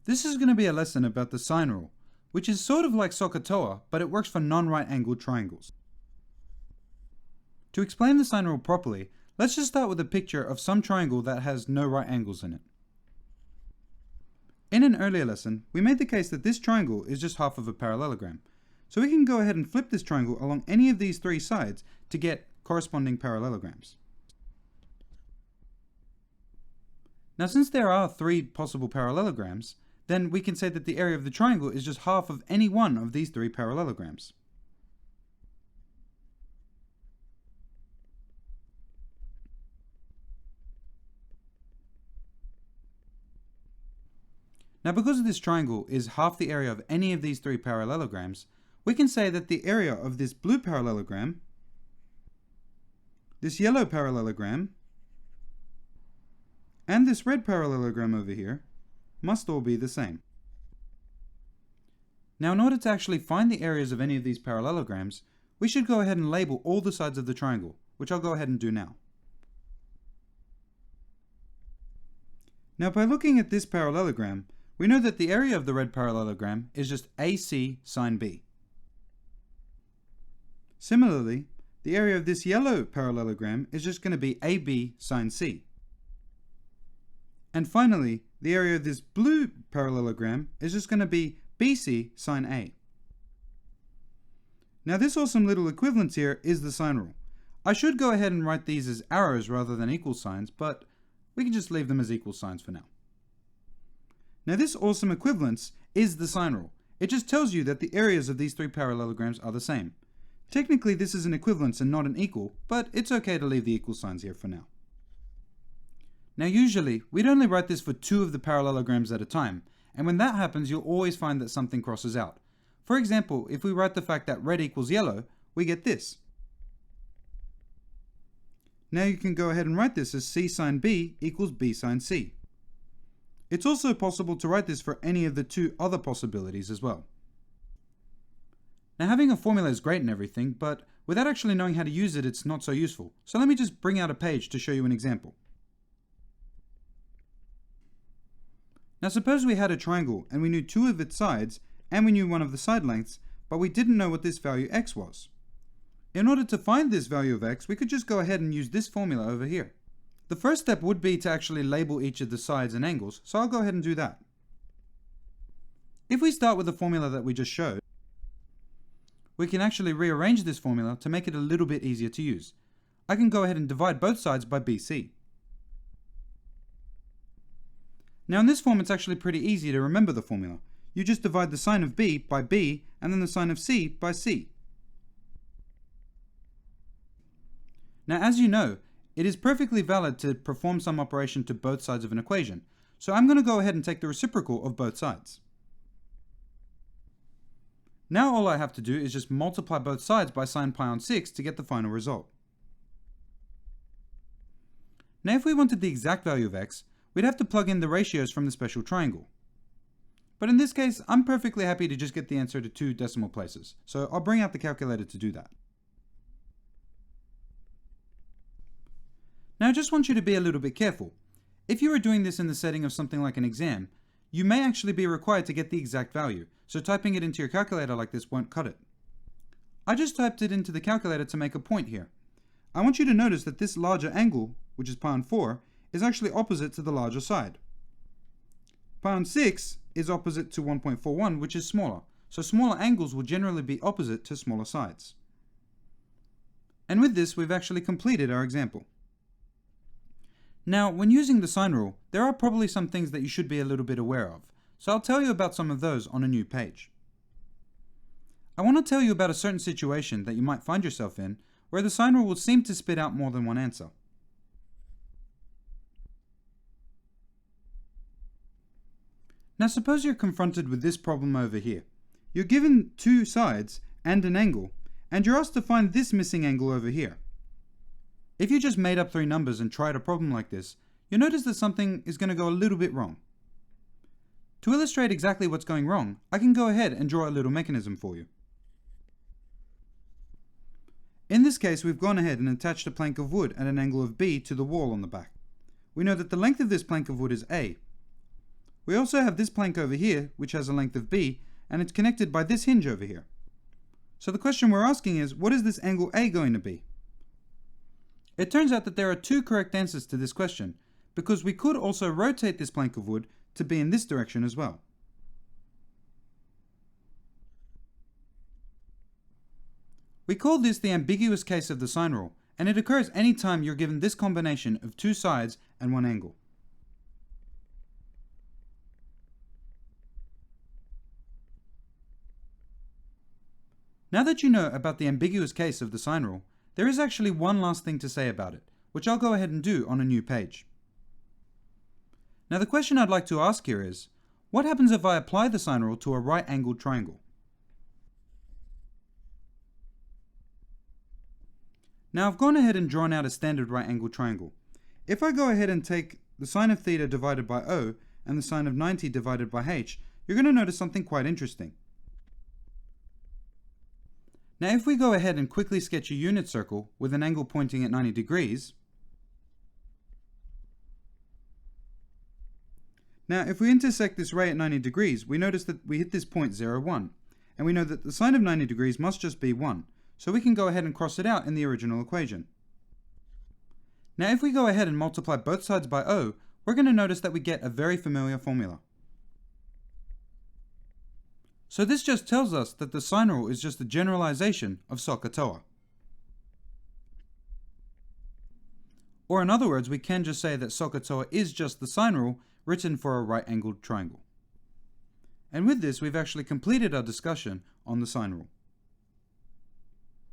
This is going to be a lesson about the sine rule, which is sort of like SOHCAHTOA, but it works for non-right-angled triangles. To explain the sine rule properly, let's just start with a picture of some triangle that has no right angles in it. In an earlier lesson, we made the case that this triangle is just half of a parallelogram. So we can go ahead and flip this triangle along any of these three sides to get corresponding parallelograms. Now, since there are three possible parallelograms, then we can say that the area of the triangle is just half of any one of these three parallelograms. Now, because this triangle is half the area of any of these three parallelograms, we can say that the area of this blue parallelogram, this yellow parallelogram, and this red parallelogram over here must all be the same. Now, in order to actually find the areas of any of these parallelograms, we should go ahead and label all the sides of the triangle, which I'll go ahead and do now. Now, by looking at this parallelogram, we know that the area of the red parallelogram is just AC sine B. Similarly, the area of this yellow parallelogram is just going to be AB sine C. And finally, the area of this blue parallelogram is just going to be BC sine A. Now, this awesome little equivalence here is the sine rule. I should go ahead and write these as arrows rather than equal signs, but we can just leave them as equal signs for now. Now, this awesome equivalence is the sine rule. It just tells you that the areas of these three parallelograms are the same. Technically, this is an equivalence and not an equal, but it's okay to leave the equal signs here for now. Now, usually, we'd only write this for two of the parallelograms at a time, and when that happens, you'll always find that something crosses out. For example, if we write the fact that red equals yellow, we get this. Now you can go ahead and write this as C sine B equals B sine C. It's also possible to write this for any of the two other possibilities as well. Now, having a formula is great and everything, but without actually knowing how to use it, it's not so useful. So let me just bring out a page to show you an example. Now, suppose we had a triangle and we knew two of its sides and we knew one of the side lengths, but we didn't know what this value x was. In order to find this value of x, we could just go ahead and use this formula over here. The first step would be to actually label each of the sides and angles, so I'll go ahead and do that. If we start with the formula that we just showed, we can actually rearrange this formula to make it a little bit easier to use. I can go ahead and divide both sides by BC. Now, in this form, it's actually pretty easy to remember the formula. You just divide the sine of B by B, and then the sine of C by C. Now, as you know, it is perfectly valid to perform some operation to both sides of an equation, so I'm going to go ahead and take the reciprocal of both sides. Now all I have to do is just multiply both sides by sine pi on 6 to get the final result. Now, if we wanted the exact value of x, we'd have to plug in the ratios from the special triangle. But in this case, I'm perfectly happy to just get the answer to 2 decimal places, so I'll bring out the calculator to do that. Now, I just want you to be a little bit careful. If you are doing this in the setting of something like an exam, you may actually be required to get the exact value, so typing it into your calculator like this won't cut it. I just typed it into the calculator to make a point here. I want you to notice that this larger angle, which is pi on 4, is actually opposite to the larger side. Pi on 6 is opposite to 1.41, which is smaller, so smaller angles will generally be opposite to smaller sides. And with this, we've actually completed our example. Now, when using the sine rule, there are probably some things that you should be a little bit aware of, so I'll tell you about some of those on a new page. I want to tell you about a certain situation that you might find yourself in, where the sine rule will seem to spit out more than one answer. Now, suppose you're confronted with this problem over here. You're given two sides and an angle, and you're asked to find this missing angle over here. If you just made up 3 numbers and tried a problem like this, you'll notice that something is going to go a little bit wrong. To illustrate exactly what's going wrong, I can go ahead and draw a little mechanism for you. In this case, we've gone ahead and attached a plank of wood at an angle of B to the wall on the back. We know that the length of this plank of wood is A. We also have this plank over here, which has a length of b, and it's connected by this hinge over here. So the question we're asking is, what is this angle A going to be? It turns out that there are two correct answers to this question, because we could also rotate this plank of wood to be in this direction as well. We call this the ambiguous case of the sine rule, and it occurs any time you're given this combination of two sides and one angle. Now that you know about the ambiguous case of the sine rule, there is actually one last thing to say about it, which I'll go ahead and do on a new page. Now the question I'd like to ask here is, what happens if I apply the sine rule to a right-angled triangle? Now I've gone ahead and drawn out a standard right-angled triangle. If I go ahead and take the sine of theta divided by O and the sine of 90 divided by H, you're going to notice something quite interesting. Now if we go ahead and quickly sketch a unit circle with an angle pointing at 90 degrees, now if we intersect this ray at 90 degrees, we notice that we hit this point 0, 1, and we know that the sine of 90 degrees must just be 1, so we can go ahead and cross it out in the original equation. Now if we go ahead and multiply both sides by O, we're going to notice that we get a very familiar formula. So this just tells us that the sine rule is just a generalization of SOHCAHTOA. Or in other words, we can just say that SOHCAHTOA is just the sine rule written for a right-angled triangle. And with this, we've actually completed our discussion on the sine rule.